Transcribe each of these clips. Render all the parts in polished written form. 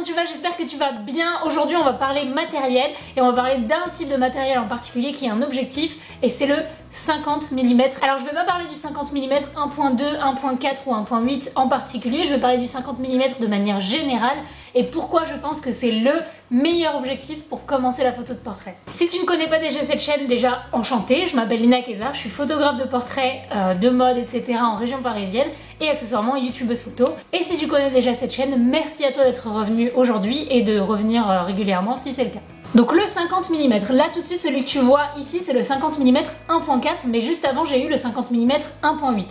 comment tu vas? J'espère que tu vas bien. Aujourd'hui on va parler matériel et on va parler d'un type de matériel en particulier qui est un objectif et c'est le 50 mm. Alors je vais pas parler du 50 mm 1.2, 1.4 ou 1.8 en particulier, je vais parler du 50 mm de manière générale et pourquoi je pense que c'est le meilleur objectif pour commencer la photo de portrait. Si tu ne connais pas déjà cette chaîne, déjà enchantée, je m'appelle Lina Keza, je suis photographe de portrait, de mode, etc. en région parisienne et accessoirement youtubeuse photo. Et si tu connais déjà cette chaîne, merci à toi d'être revenu aujourd'hui et de revenir régulièrement si c'est le cas. Donc le 50 mm, là tout de suite celui que tu vois ici c'est le 50 mm 1.4 mais juste avant j'ai eu le 50 mm 1.8.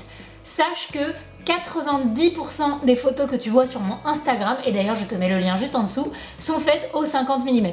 Sache que 90% des photos que tu vois sur mon Instagram, et d'ailleurs je te mets le lien juste en dessous, sont faites au 50 mm.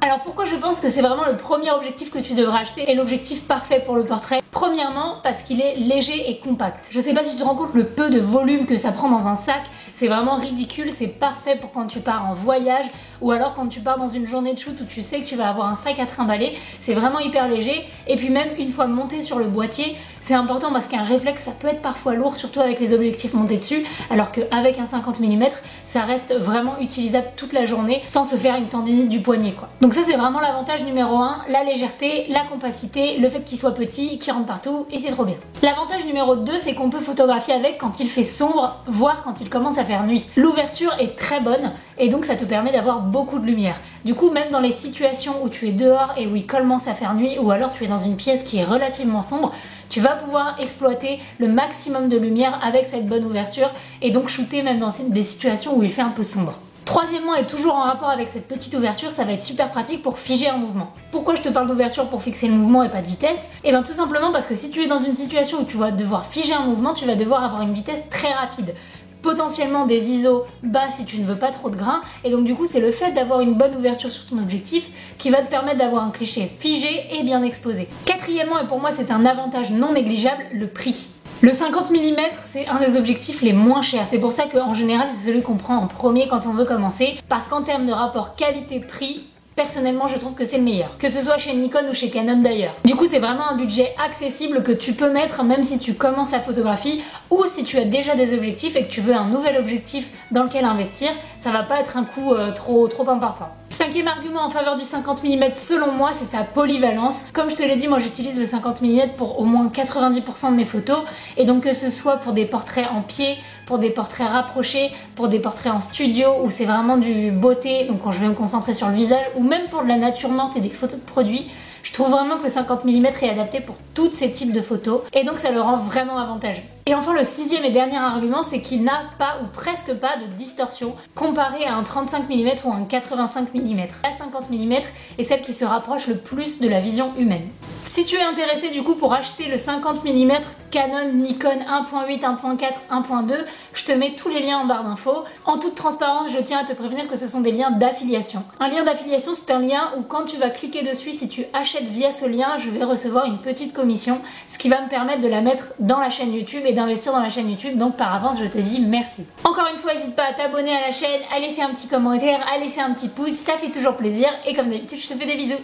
Alors pourquoi je pense que c'est vraiment le premier objectif que tu devras acheter et l'objectif parfait pour le portrait? Premièrement parce qu'il est léger et compact. Je sais pas si tu te rends compte le peu de volume que ça prend dans un sac, c'est vraiment ridicule, c'est parfait pour quand tu pars en voyage ou alors quand tu pars dans une journée de shoot où tu sais que tu vas avoir un sac à trimballer, c'est vraiment hyper léger et puis même une fois monté sur le boîtier, c'est important parce qu'un réflexe ça peut être parfois lourd, surtout avec les objectifs montés dessus, alors qu'avec un 50 mm ça reste vraiment utilisable toute la journée sans se faire une tendinite du poignet quoi. Donc ça c'est vraiment l'avantage numéro 1, la légèreté, la compacité, le fait qu'il soit petit, qu'il rentre partout et c'est trop bien. L'avantage numéro 2 c'est qu'on peut photographier avec quand il fait sombre, voire quand il commence à faire nuit. L'ouverture est très bonne et donc ça te permet d'avoir beaucoup de lumière. Du coup même dans les situations où tu es dehors et où il commence à faire nuit ou alors tu es dans une pièce qui est relativement sombre, tu vas pouvoir exploiter le maximum de lumière avec cette bonne ouverture et donc shooter même dans des situations où il fait un peu sombre. Troisièmement et toujours en rapport avec cette petite ouverture, ça va être super pratique pour figer un mouvement. Pourquoi je te parle d'ouverture pour fixer le mouvement et pas de vitesse? Et bien tout simplement parce que si tu es dans une situation où tu vas devoir figer un mouvement, tu vas devoir avoir une vitesse très rapide. Potentiellement des ISO bas si tu ne veux pas trop de grains et donc du coup c'est le fait d'avoir une bonne ouverture sur ton objectif qui va te permettre d'avoir un cliché figé et bien exposé. Quatrièmement et pour moi c'est un avantage non négligeable, le prix. Le 50 mm c'est un des objectifs les moins chers, c'est pour ça qu'en général c'est celui qu'on prend en premier quand on veut commencer parce qu'en termes de rapport qualité-prix, personnellement je trouve que c'est le meilleur, que ce soit chez Nikon ou chez Canon d'ailleurs. Du coup c'est vraiment un budget accessible que tu peux mettre même si tu commences la photographie ou si tu as déjà des objectifs et que tu veux un nouvel objectif dans lequel investir, ça va pas être un coût trop important. Cinquième argument en faveur du 50 mm selon moi c'est sa polyvalence. Comme je te l'ai dit, moi j'utilise le 50 mm pour au moins 90% de mes photos et donc que ce soit pour des portraits en pied, pour des portraits rapprochés, pour des portraits en studio où c'est vraiment du beauté, donc quand je vais me concentrer sur le visage, ou même pour de la nature morte et des photos de produits, je trouve vraiment que le 50 mm est adapté pour tous ces types de photos et donc ça le rend vraiment avantageux. Et enfin le sixième et dernier argument c'est qu'il n'a pas ou presque pas de distorsion comparé à un 35 mm ou un 85 mm. La 50 mm est celle qui se rapproche le plus de la vision humaine. Si tu es intéressé du coup pour acheter le 50 mm Canon, Nikon 1.8, 1.4, 1.2, je te mets tous les liens en barre d'infos. En toute transparence, je tiens à te prévenir que ce sont des liens d'affiliation. Un lien d'affiliation, c'est un lien où quand tu vas cliquer dessus, si tu achètes via ce lien, je vais recevoir une petite commission, ce qui va me permettre de la mettre dans la chaîne YouTube et d'investir dans la chaîne YouTube. Donc par avance, je te dis merci. Encore une fois, n'hésite pas à t'abonner à la chaîne, à laisser un petit commentaire, à laisser un petit pouce, ça fait toujours plaisir. Et comme d'habitude, je te fais des bisous.